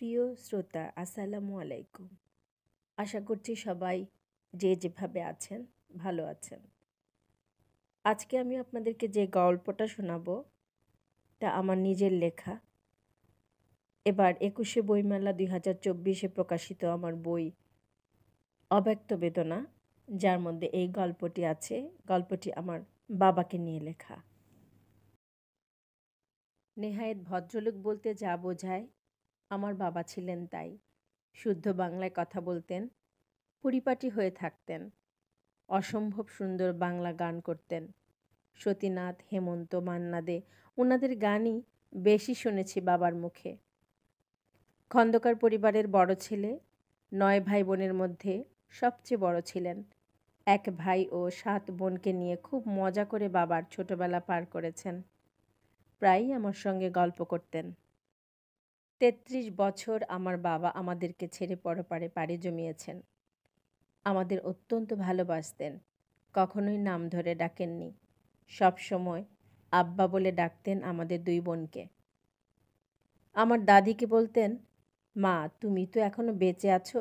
প্রিয় শ্রোতা, আসসালামু আলাইকুম। আশা করছি সবাই যে যেভাবে আছেন ভালো আছেন। আজকে আমি আপনাদেরকে যে গল্পটা শোনাবো তা আমার নিজের লেখা। এবার ২১শে বইমেলা ২০২৪-এ প্রকাশিত আমার বই অব্যক্ত বেদনা, যার মধ্যে এই গল্পটি আছে। গল্পটি আমার বাবাকে নিয়ে লেখা। নেহায়েত ভদ্রলোক বলতে যা বোঝায়, আমার বাবা ছিলেন তাই। শুদ্ধ বাংলায় কথা বলতেন, পরিপাটি হয়ে থাকতেন, অসম্ভব সুন্দর বাংলা গান করতেন। সতীনাথ, হেমন্ত, মান্না দে, ওনাদের গানই বেশি শুনেছি বাবার মুখে। খন্দকার পরিবারের বড় ছেলে, ৯ ভাই বোনের মধ্যে সবচেয়ে বড় ছিলেন। ১ ভাই ও ৭ বোনকে নিয়ে খুব মজা করে বাবার ছোটবেলা পার করেছেন। প্রায়ই আমার সঙ্গে গল্প করতেন। ৩৩ বছর আমার বাবা আমাদেরকে ছেড়ে পরপারে পাড়ি জমিয়েছেন। আমাদের অত্যন্ত ভালোবাসতেন, কখনোই নাম ধরে ডাকেননি। সব সময় আব্বা বলে ডাকতেন আমাদের ২ বোনকে। আমার দাদিকে বলতেন, মা তুমি তো এখনো বেঁচে আছো,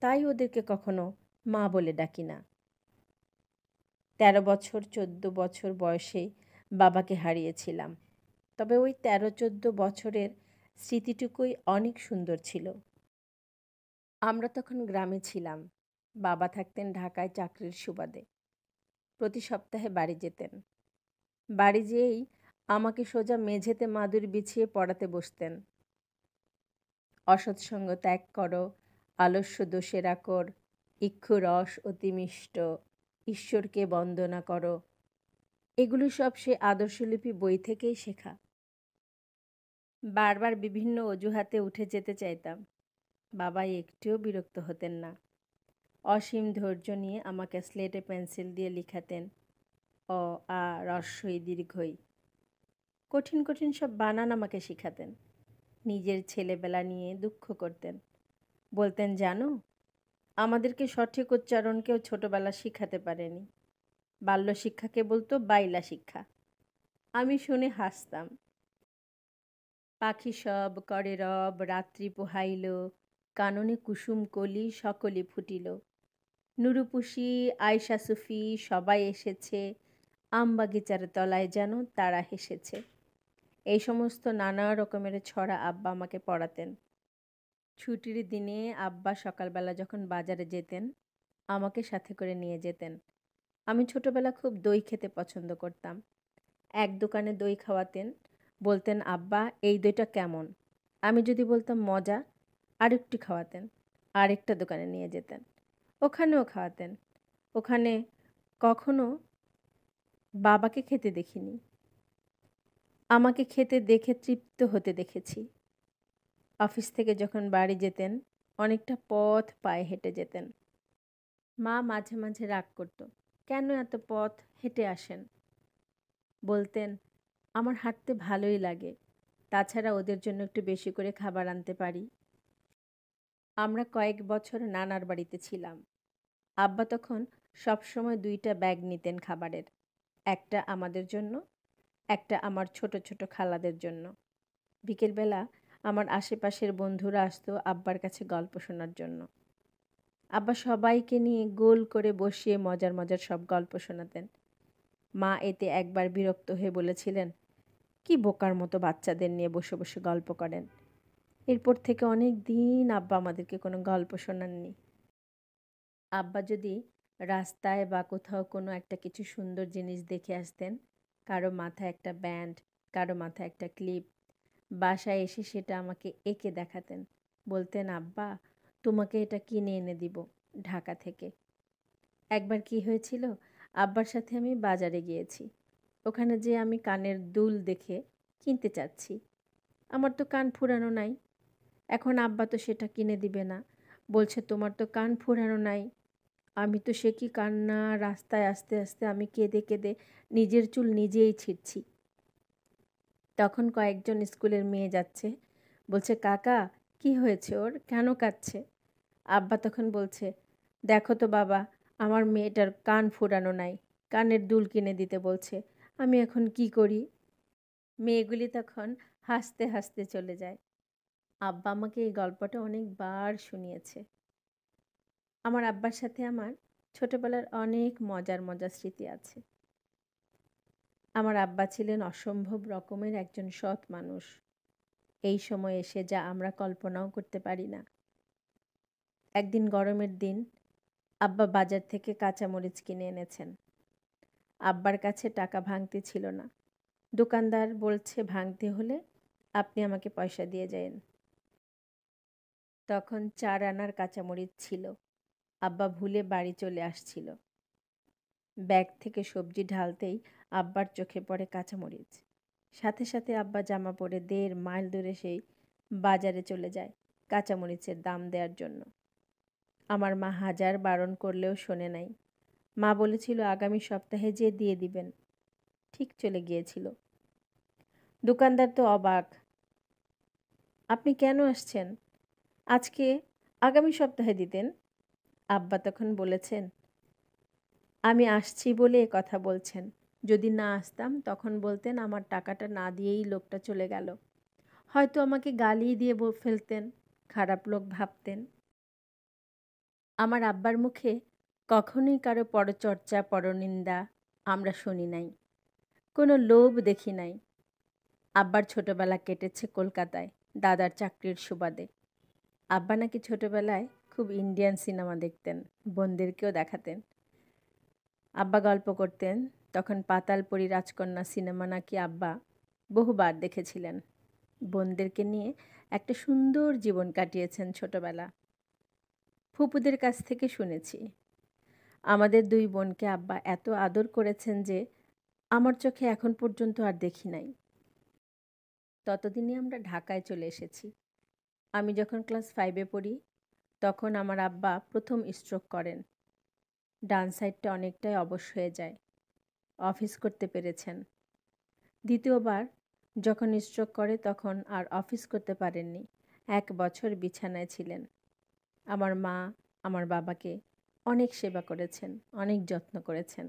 তাই ওদেরকে কখনো মা বলে ডাকি না। ১৩ বছর ১৪ বছর বয়সে বাবাকে হারিয়েছিলাম। তবে ওই ১৩-১৪ বছরের স্মৃতিটুকুই অনেক সুন্দর ছিল। আমরা তখন গ্রামে ছিলাম। বাবা থাকতেন ঢাকায় চাকরির সুবাদে। প্রতি সপ্তাহে বাড়ি যেতেন। বাড়ি যেয়েই আমাকে সোজা মেঝেতে মাদুর বিছিয়ে পড়াতে বসতেন। অসৎসঙ্গ ত্যাগ করো, আলস্য দোষেরা কর, ইক্ষু রস অতি মিষ্ট, ঈশ্বরকে বন্দনা করো, এগুলো সব সে আদর্শলিপি বই থেকেই শেখা। বারবার বিভিন্ন অজুহাতে উঠে যেতে চাইতাম। বাবা একটুও বিরক্ত হতেন না। অসীম ধৈর্য নিয়ে আমাকে স্লেটে পেন্সিল দিয়ে লিখাতেন অ, আ, হ্রস্বই দীর্ঘই। কঠিন কঠিন সব বানান আমাকে শিখাতেন। নিজের ছেলেবেলা নিয়ে দুঃখ করতেন। বলতেন, জানো, আমাদেরকে সঠিক উচ্চারণ কেউ ছোটবেলা শিখাতে পারেনি। বাল্য শিক্ষাকে বলতো বাইলা শিক্ষা। আমি শুনে হাসতাম। পাখি সব করে রব, রাত্রি পোহাইল, কাননে কুসুম কলি সকলে ফুটিল। নুরুপুষি, আয়শা সুফি সবাই এসেছে, আমবাগিচার তলায় যেন তারা হেসেছে। এই সমস্ত নানা রকমের ছড়া আব্বা আমাকে পড়াতেন। ছুটির দিনে আব্বা সকালবেলা যখন বাজারে যেতেন, আমাকে সাথে করে নিয়ে যেতেন। আমি ছোটবেলা খুব দই খেতে পছন্দ করতাম। এক দোকানে দই খাওয়াতেন। বলতেন, আব্বা এই দইটা কেমন? আমি যদি বলতাম মজা, আরেকটু খাওয়াতেন। আরেকটা দোকানে নিয়ে যেতেন, ওখানেও খাওয়াতেন। ওখানে কখনো বাবাকে খেতে দেখিনি, আমাকে খেতে দেখে তৃপ্ত হতে দেখেছি। অফিস থেকে যখন বাড়ি যেতেন, অনেকটা পথ পায়ে হেঁটে যেতেন। মা মাঝে মাঝে রাগ করত, কেন এত পথ হেঁটে আসেন? বলতেন, আমার হাঁটতে ভালোই লাগে, তাছাড়া ওদের জন্য একটু বেশি করে খাবার আনতে পারি। আমরা কয়েক বছর নানার বাড়িতে ছিলাম। আব্বা তখন সবসময় ২টা ব্যাগ নিতেন খাবারের, একটা আমাদের জন্য, একটা আমার ছোট ছোট খালাদের জন্য। বিকেলবেলা আমার আশেপাশের বন্ধুরা আসতো আব্বার কাছে গল্প শোনার জন্য। আব্বা সবাইকে নিয়ে গোল করে বসিয়ে মজার মজার সব গল্প শোনাতেন। মা এতে একবার বিরক্ত হয়ে বলেছিলেন, কি বোকার মতো বাচ্চাদের নিয়ে বসে বসে গল্প করেন। এরপর থেকে অনেক দিন আব্বা আমাদেরকে কোনো গল্প শোনাননি। আব্বা যদি রাস্তায় বা কোথাও কোনো একটা কিছু সুন্দর জিনিস দেখে আসতেন, কারো মাথায় একটা ব্যান্ড, কারো মাথায় একটা ক্লিপ, বাসায় এসে সেটা আমাকে এঁকে দেখাতেন। বলতেন, আব্বা তোমাকে এটা কিনে এনে দিব ঢাকা থেকে। একবার কি হয়েছিল, আব্বার সাথে আমি বাজারে গিয়েছি। ওখানে যে আমি কানের দুল দেখে কিনতে চাচ্ছি। আমার তো কান ফুরানো নাই। এখন আব্বা তো সেটা কিনে দিবে না, বলছে তোমার তো কান ফুরানো নাই। আমি তো সে কি কান্না, রাস্তায় আস্তে আস্তে আমি কেঁদে কেঁদে নিজের চুল নিজেই ছিঁড়ছি। তখন কয়েকজন স্কুলের মেয়ে যাচ্ছে, বলছে, কাকা কি হয়েছে ওর, কেন কাঁদছে? আব্বা তখন বলছে, দেখো তো বাবা, আমার মেয়েটার কান ফুরানো নাই, কানের দুল কিনে দিতে বলছে, আমি এখন কি করি? মেয়েগুলি তখন হাসতে হাসতে চলে যায়। আব্বা আমাকে এই গল্পটা অনেকবার শুনিয়েছে। আমার আব্বার সাথে আমার ছোটবেলার অনেক মজার মজার স্মৃতি আছে। আমার আব্বা ছিলেন অসম্ভব রকমের একজন সৎ মানুষ। এই সময় এসে যা আমরা কল্পনাও করতে পারি না। একদিন গরমের দিন আব্বা বাজার থেকে কাঁচামরিচ কিনে এনেছেন। আব্বার কাছে টাকা ভাঙতি ছিল না। দোকানদার বলছে ভাঙতি হলে আপনি আমাকে পয়সা দিয়ে যায়েন। তখন 4 আনার কাঁচামরিচ ছিল। আব্বা ভুলে বাড়ি চলে আসছিল। ব্যাগ থেকে সবজি ঢালতেই আব্বার চোখে পড়ে কাঁচামরিচ। সাথে সাথে আব্বা জামা পরে 1.5 মাইল দূরে সেই বাজারে চলে যায় কাঁচামরিচের দাম দেওয়ার জন্য। আমার মা হাজার বারণ করলেও শোনে নাই। মা বলেছিল আগামী সপ্তাহে যেয়ে দিয়ে দিবেন। ঠিক চলে গিয়েছিল। দোকানদার তো অবাক। আপনি কেন আসছেন? আজকে আগামী সপ্তাহে দিতেন। আব্বা তখন বলেছেন, আমি আসছি বলে এ কথা বলছেন। যদি না আসতাম তখন বলতেন আমার টাকাটা না দিয়েই লোকটা চলে গেল। হয়তো আমাকে গালি দিয়ে ফেলতেন, খারাপ লোক ভাবতেন। আমার আব্বার মুখে কখনোই কারো পরচর্চা পরনিন্দা আমরা শুনি নাই। কোনো লোভ দেখি নাই। আব্বার ছোটবেলা কেটেছে কলকাতায় দাদার চাকরির সুবাদে। আব্বা নাকি ছোটবেলায় খুব ইন্ডিয়ান সিনেমা দেখতেন, বোনদেরকেও দেখাতেন। আব্বা গল্প করতেন তখন পাতালপুরী রাজকন্যা সিনেমা নাকি আব্বা বহুবার দেখেছিলেন। বোনদেরকে নিয়ে একটা সুন্দর জীবন কাটিয়েছেন ছোটবেলা। ফুপুদের কাছ থেকে শুনেছি আমাদের 2 বোনকে আব্বা এত আদর করেছেন যে আমার চোখে এখন পর্যন্ত আর দেখি নাই। ততদিনে আমরা ঢাকায় চলে এসেছি। আমি যখন ক্লাস 5-এ পড়ি তখন আমার আব্বা প্রথম স্ট্রোক করেন। ডান সাইডটা অনেকটাই অবশ হয়ে যায়। অফিস করতে পেরেছেন। দ্বিতীয়বার যখন স্ট্রোক করে তখন আর অফিস করতে পারেননি। 1 বছর বিছানায় ছিলেন। আমার মা আমার বাবাকে অনেক সেবা করেছেন, অনেক যত্ন করেছেন।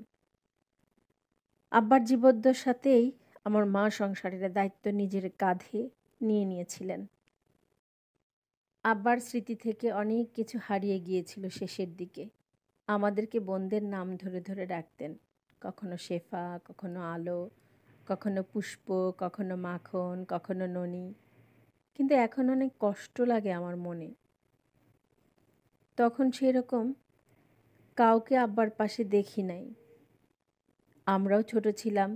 আব্বার জীবদ্দশাতেই আমার মা সংসারের দায়িত্ব নিজের কাঁধে নিয়ে নিয়েছিলেন। আব্বার স্মৃতি থেকে অনেক কিছু হারিয়ে গিয়েছিল শেষের দিকে। আমাদেরকে বোনদের নাম ধরে ধরে ডাকতেন। কখনো শেফা, কখনো আলো, কখনো পুষ্প, কখনো মাখন, কখনো ননি। কিন্তু এখন অনেক কষ্ট লাগে আমার মনে। তখন সেরকম কাউকে আব্বার পাশে দেখি নাই। আমরাও ছোট ছিলাম,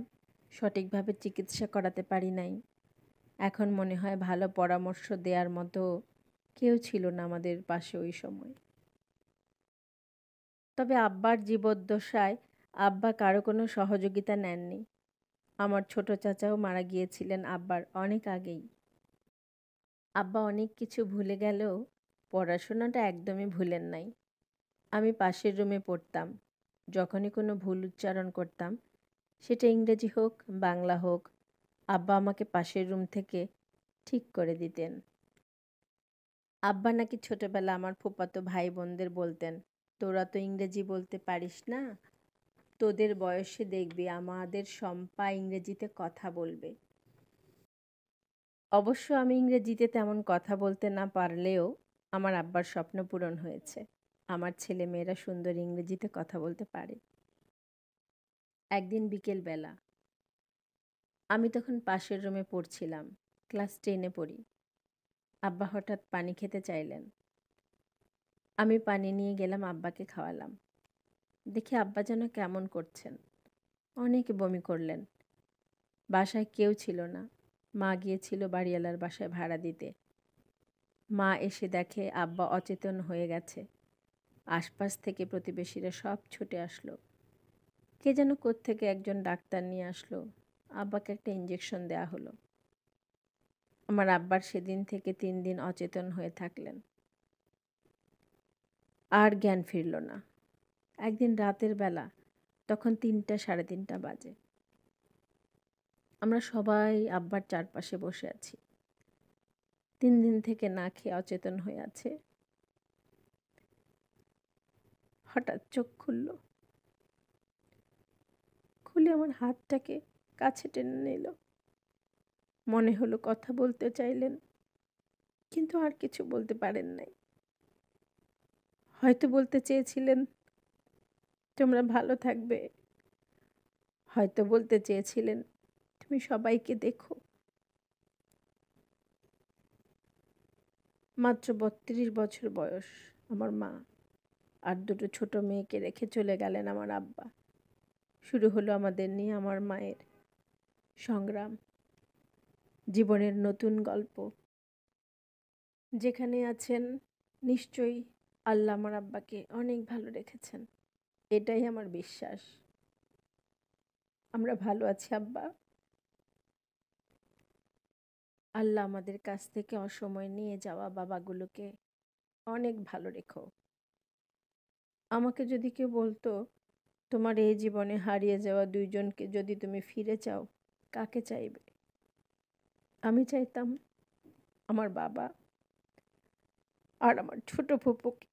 সঠিকভাবে চিকিৎসা করাতে পারি নাই। এখন মনে হয় ভালো পরামর্শ দেওয়ার মতো কেউ ছিল না আমাদের পাশে ওই সময়। তবে আব্বার জীবদ্দশায় আব্বা কারো কোনো সহযোগিতা নেননি। আমার ছোট চাচাও মারা গিয়েছিলেন আব্বার অনেক আগেই। আব্বা অনেক কিছু ভুলে গেলেও পড়াশোনাটা একদমই ভুলেন নাই। আমি পাশের রুমে পড়তাম। যখনই কোনো ভুল উচ্চারণ করতাম, সেটা ইংরেজি হোক বাংলা হোক, আব্বা আমাকে পাশের রুম থেকে ঠিক করে দিতেন। আব্বা নাকি ছোটবেলা আমার ফুফাতো ভাই বোনদের বলতেন, তোরা তো ইংরেজি বলতে পারিস না, তোদের বয়সে দেখবি আমাদের শম্পা ইংরেজিতে কথা বলবে। অবশ্য আমি ইংরেজিতে তেমন কথা বলতে না পারলেও আমার আব্বার স্বপ্ন পূরণ হয়েছে। আমার ছেলে মেয়েরা সুন্দর ইংরেজিতে কথা বলতে পারে। একদিন বিকেলবেলা আমি তখন পাশের রুমে পড়ছিলাম, ক্লাস 10-এ পড়ি। আব্বা হঠাৎ পানি খেতে চাইলেন। আমি পানি নিয়ে গেলাম, আব্বাকে খাওয়ালাম। দেখি আব্বা যেন কেমন করছেন, অনেক বমি করলেন। বাসায় কেউ ছিল না। মা গিয়েছিল বাড়িওয়ালার বাসায় ভাড়া দিতে। মা এসে দেখে আব্বা অচেতন হয়ে গেছে। আশপাশ থেকে প্রতিবেশীরা সব ছুটে আসলো। কে যেন কোত্থেকে একজন ডাক্তার নিয়ে আসলো। আব্বাকে একটা ইঞ্জেকশন দেয়া হলো। আমার আব্বার সেদিন থেকে 3 দিন অচেতন হয়ে থাকলেন। আর জ্ঞান ফিরল না। একদিন রাতের বেলা, তখন 3টা 3:30 বাজে। আমরা সবাই আব্বার চারপাশে বসে আছি। 3 দিন থেকে না খেয়ে অচেতন হয়ে আছে। হঠাৎ চোখ খুলল। খুলে আমার হাতটাকে কাছে টেনে নিল। মনে হলো কথা বলতে চাইলেন। কিন্তু আর কিছু বলতে পারেন নাই। হয়তো বলতে চেয়েছিলেন তোমরা ভালো থাকবে, হয়তো বলতে চেয়েছিলেন তুমি সবাইকে দেখো। মাত্র ৩২ বছর বয়স আমার মা আর দুটো ছোট মেয়েকে রেখে চলে গেলেন আমার আব্বা। শুরু হলো আমাদের নিয়ে আমার মায়ের সংগ্রাম, জীবনের নতুন গল্প। যেখানে আছেন নিশ্চয়ই আল্লাহ আমার আব্বাকে অনেক ভালো রেখেছেন, এটাই আমার বিশ্বাস। আমরা ভালো আছি আব্বা। আল্লাহ আমাদের কাছ থেকে অসময়ে নিয়ে যাওয়া বাবাগুলোকে অনেক ভালো রেখো। আমাকে যদি কেউ বলতো তোমার এই জীবনে হারিয়ে যাওয়া দুইজনকে যদি তুমি ফিরে চাও, কাকে চাইবে? আমি চাইতাম আমার বাবা আর আমার ছোট ফুপুকে।